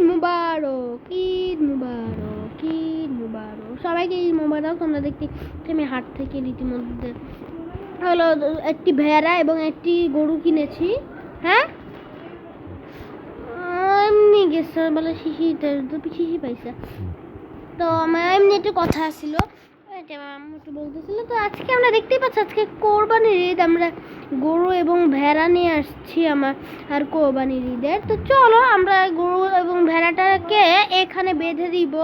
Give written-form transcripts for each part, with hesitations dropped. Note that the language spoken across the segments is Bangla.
মুবারক, ঈদ মুবারক, ঈদ মুবারক। সবাইকে ঈদ মুবারক। তোমরা দেখতে আমি হাট থেকে রীতিমধ্যে হলো একটি ভেড়া এবং একটি গরু কিনেছি। হ্যাঁ, এমনি গেছে বলে শিশি পাইছে। তো আমার এমনি একটু কথা ছিল, একটু বলতেছিল। তো আজকে আমরা দেখতেই পাচ্ছি আজকে কোরবানির ঈদ, আমরা গরু এবং ভেড়া নিয়ে আসছি আমার আর কোরবানির ঈদের। তো চলো আমরা গরু এবং ভেড়াটাকে এখানে বেঁধে দিব।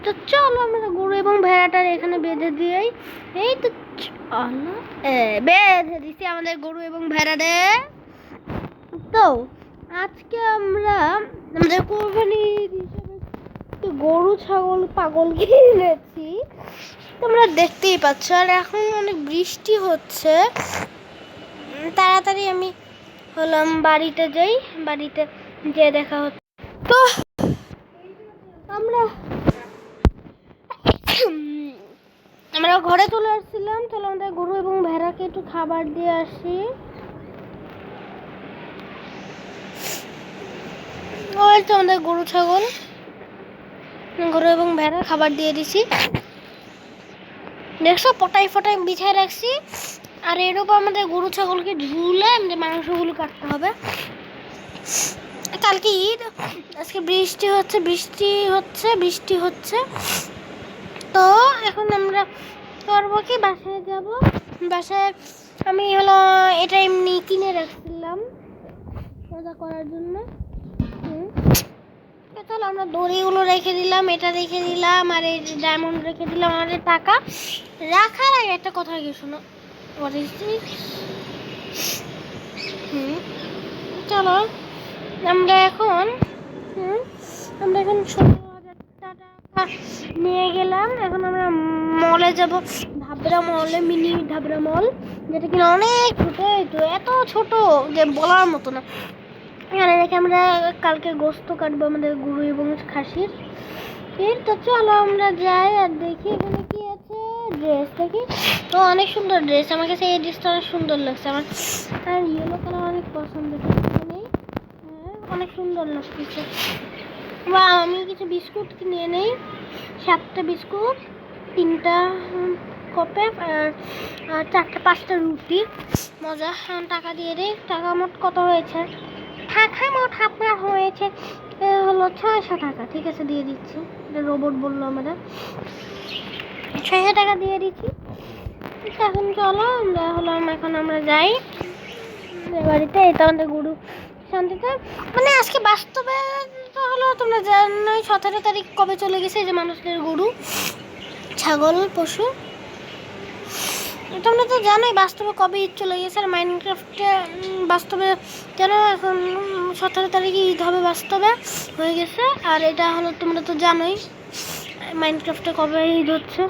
তো চলো আমরা গরু এবং ভেড়াটার এখানে বেঁধে দিই। এই তো চলো বেঁধে দিচ্ছি আমাদের গরু এবং ভেড়াটা। তো আজকে আমরা আমাদের কোরবানির হিসেবে গরু ছাগল পাগল কিনেছি, তোমরা দেখতেই পাচ্ছ। আর এখন অনেক বৃষ্টি হচ্ছে, তাড়াতাড়ি আমি হলাম বাড়িতে যাই, বাড়িতে যেয়ে দেখা হচ্ছে। তো আমরা ঘরে চলে আসছিলাম। চলো আমাদের গরু এবং ভেড়াকে একটু খাবার দিয়ে আসি। ওই তো আমাদের গরু ছাগল, গরু এবং ভেড়া খাবার দিয়ে দিছি। দেখছো পটাই ফটাই বিছায় রাখছি। আর এর উপর আমাদের গরু ছাগলকে ঝুলে মাংসগুলো কাটতে হবে। কালকে ঈদ, আজকে বৃষ্টি হচ্ছে। তো এখন আমরা করবো কি, বাসায় যাব। বাসায় আমি হলো এটা এমনি কিনে রাখছিলাম মজা করার জন্য। তাহলে আমরা দড়িগুলো রেখে দিলাম, এটা রেখে দিলাম, আর এই ডায়মন্ড রেখে দিলাম। আমাদের টাকা রাখার আগে একটা কথা কি শোনো, চলো আমরা এখন 16,000 টাকা নিয়ে গেলাম। এখন আমরা মলে যাব, ধাবরা মলে, মিনি ধাবরা মল, যেটা কিনা অনেক ছোট, এত ছোট যে বলার মতো না। এখানে রেখে আমরা কালকে গোস্ত কাটবো আমাদের গরু এবং খাসির। তো চলো আমরা যাই আর দেখি এখানে কি আছে। ড্রেস দেখি, তো অনেক সুন্দর ড্রেস, আমার কাছে এই ড্রেসটা অনেক সুন্দর লাগছে আমার। আর ইয়েলো কালার অনেক পছন্দ, অনেক সুন্দর লাগছে। বা আমি কিছু বিস্কুট নিয়ে নেই, 7টা বিস্কুট, 3টা কপে, আর 4-5টা রুটি। মজা। টাকা দিয়ে দিই। টাকা মোট কত হয়েছে? টাকা মোট আপনার হয়েছে হলো 600 টাকা। ঠিক আছে, দিয়ে দিচ্ছি। এটা রোবট বললো আমাদের 600 টাকা দিয়ে দিচ্ছি। এখন চলো এখন আমরা যাই বাড়িতে। এটা আমাদের গরু শান্তিতে, মানে আজকে বাস্তবে তো হলো তোমরা জানোই 17 তারিখ কবে চলে গেছে, যে মানুষদের গরু ছাগল পশু, তোমরা তো জানোই বাস্তবে কবে ঈদ চলে গেছে। আর মাইনক্রাফটে বাস্তবে কেন এখন 17 তারিখে ঈদ হবে, বাস্তবে হয়ে গেছে। আর এটা হলো তোমরা তো জানোই মাইনক্রাফটে কবে ঈদ হচ্ছে।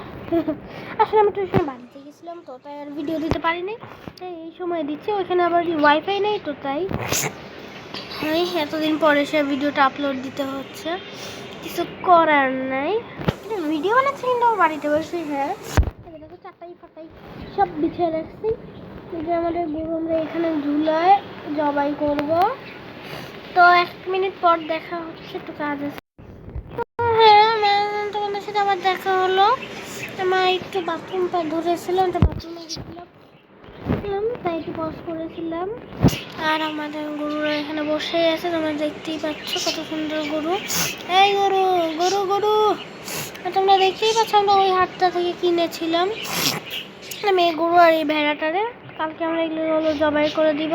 আসলে আমি একটু বাড়িতে গেছিলাম, তো তাই আর ভিডিও দিতে পারিনি, তাই এই সময় দিচ্ছি। ওইখানে আবার ওয়াইফাই নেই, তো তাই এতদিন পরে সে ভিডিওটা আপলোড দিতে হচ্ছে, কিছু করার নাই। ভিডিও বানাচ্ছি কিন্তু আমার বাড়িতে বসে। হ্যাঁ, দেখো চাটাই ফাটাই সব বিছিয়ে রাখছি। যে আমাদের গরু আমরা এখানে ঝুলায় জবাই করব। তো 1 মিনিট পর দেখা হচ্ছে, একটু কাজ আছে। হ্যাঁ, তোমাদের সাথে আবার দেখা হলো। আমার একটু বাথরুম ধরেছিলাম, তো বাথরুমে গেছিলাম, তাই একটু পজ করেছিলাম। আর আমাদের গরুরা এখানে বসে আছে, তোমরা দেখতেই পাচ্ছ কত সুন্দর গরু। এই গরু গরু গরু তোমরা দেখতেই পাচ্ছ, আমরা ওই হাটটা থেকে কিনেছিলাম আমি এই গরু আর এই ভেড়াটারে। কালকে আমরা এগুলো জবাই করে দিব।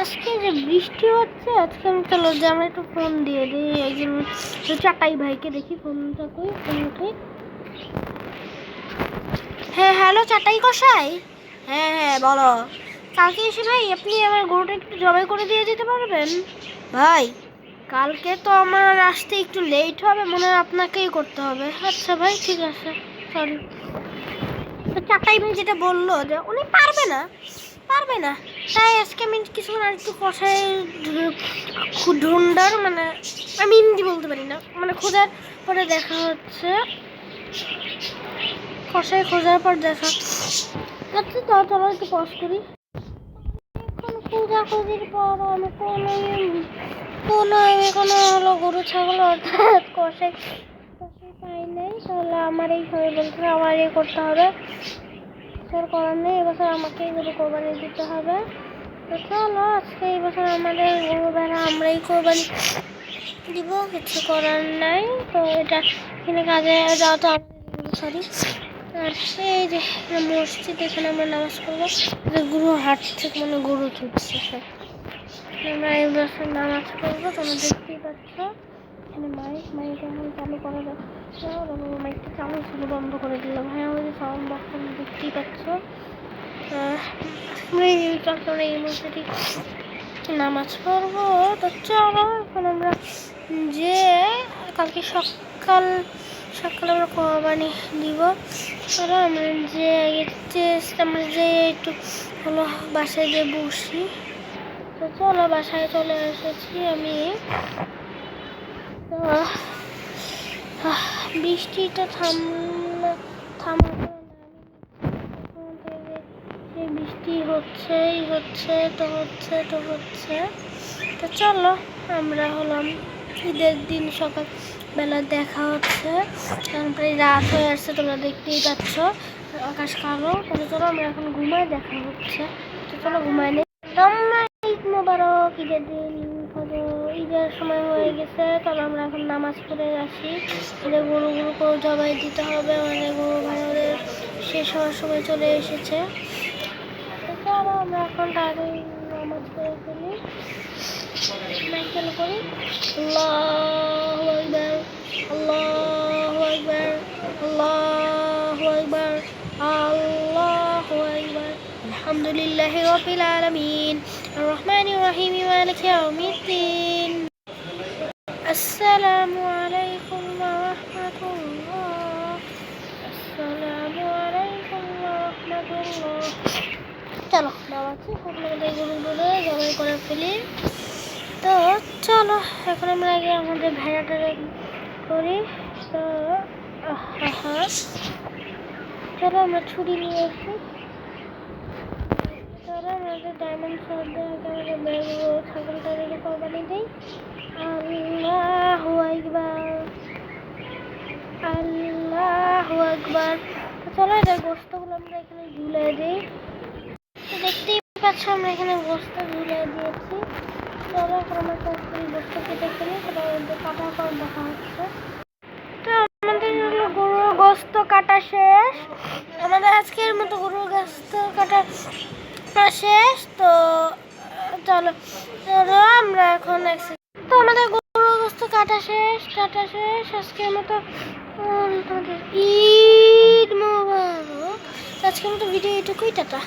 আজকে যে বৃষ্টি হচ্ছে, আজকে আমি চলো যে আমরা একটু ফোন দিয়ে দিই একজন চাটাই ভাইকে, দেখি ফোনটা কই, ফোন উঠে। হ্যাঁ, হ্যালো চাটাই কষাই। হ্যাঁ বলো। কালকে এসে ভাই আপনি আমার গরুটা একটু জবাই করে দিয়ে যেতে পারবেন? ভাই কালকে তো আমার আসতে একটু লেট হবে, মনে হয় আপনাকেই করতে হবে। আচ্ছা ভাই, ঠিক আছে, সরি। তো চাটাই ভাই যেটা বললো যে উনি পারবে না, তাই আজকে আমি কিছুক্ষণ আর একটু কষাই ঢুন্ডার, মানে আমি হিন্দি বলতে পারি না, মানে খোঁজার পরে দেখা হচ্ছে, কষাই খোঁজার পর দেখা। আচ্ছা চলো একটু পজ করি। এখন খোঁজাখুঁজির পর আমি কোনো কোনো আমি কোনো হলো গরু ছাগল অর্থাৎ কষাই পাই নাই, তাহলে আমার এই হবে বলতে হবে, আমার এই করতে হবে। এবছর করার নেই, এবছর আমাকেই গরু কোরবানি দিতে হবে। তো চলো আজকে এই বছর আমাদের গরু বেড়া আমরাই কোরবানি দিব, কিছু করার নাই। তো এটা এখানে কাজে যাওয়া তো সরি। আর সেই যে মসজিদ, এখানে আমরা নামাজ পড়বো, গরু হাট থেকে মানে গরু ছুটছে, আমরা এই বছর নামাজ পড়বো। তোমরা দেখতেই পাচ্ছ এখানে মাইক এখন চালু করা যাচ্ছে, মাইকটা চালু ছিল বন্ধ করে দিল ভাই, আমাদের সাউন্ড বক্স দেখতেই পাচ্ছ। আমরা এই মসজিদে নামাজ পড়বো। তো চলো এখন আমরা যে কালকে সকালে আমরা কোরবানি দিব। চলো আমরা আমরা যে একটু হলো বাসায় যে বসি। তো চলো বাসায় চলে এসেছি আমি। বৃষ্টিটা থামাবে না, বৃষ্টি হচ্ছে তো চলো আমরা হলাম ঈদের দিন সকালবেলা দেখা হচ্ছে, কারণ প্রায় রাত হয়ে আসছে, তোমরা দেখতেই পাচ্ছ আকাশ কালো। তাহলে চলো আমরা এখন ঘুমাই, দেখা হচ্ছে। তো চলো ঘুমাই নেই। ঈদ মোবারক, ঈদের দিন ঈদের সময় হয়ে গেছে। চলো আমরা এখন নামাজ পড়ে আসি। আমাদের গরুগুলো জবাই দিতে হবে, আমাদের গরু ভাইদের শেষ হওয়ার সময় চলে এসেছে। চলো আমরা এখন তাড়াতাড়ি নামাজ পড়ে ফেলি, চালু করি। আল্লাহু আকবার, আল্লাহু আকবার, আল্লাহু আকবার, আল্লাহু আকবার। আলহামদুলিল্লাহি রাব্বিল আলামিন, আর রহমানির রহিম, মালিকি ইয়াউমিদ্দিন। আসসালামু আলাইকুম ওয়া রাহমাতুল্লাহ, আসসালামু আলাইকুম ওয়া রাহমাতুল্লাহ। চলো নামাচ্ছি, আপনাদের গরুগুলো জবাই করে ফেলি। তো চলো এখন আমরা আগে আমাদের ভেড়াটা করি। তো চলো আমরা ছুরি নিয়ে এসি। চলো আমাদের ডায়মন্ড শহর আমাদের ছাগলটাকে কোরবানি দিই। আল্লাহু আকবার, আল্লাহু আকবার। তো চলো এটার গোশতগুলো আমরা এখানে ঝুলে দিই। তো দেখতেই পাচ্ছ আমরা এখানে গোশত ঝুলে দিয়েছি। চলো এখন আমরা গোশত কেটে ফেলি, সেটা কাটার পর দেখা হচ্ছে। তো আমাদের হলো গরুর গোশত কাটা শেষ, আমাদের আজকের মতো গরুর গোশত কাটা শেষ। তো চলো আমরা এখন তো আমাদের গরুর গোশত কাটা শেষ আজকের মতো। ঈদ মোবারক। আজকের মতো ভিডিও এটুকুই, টাটা।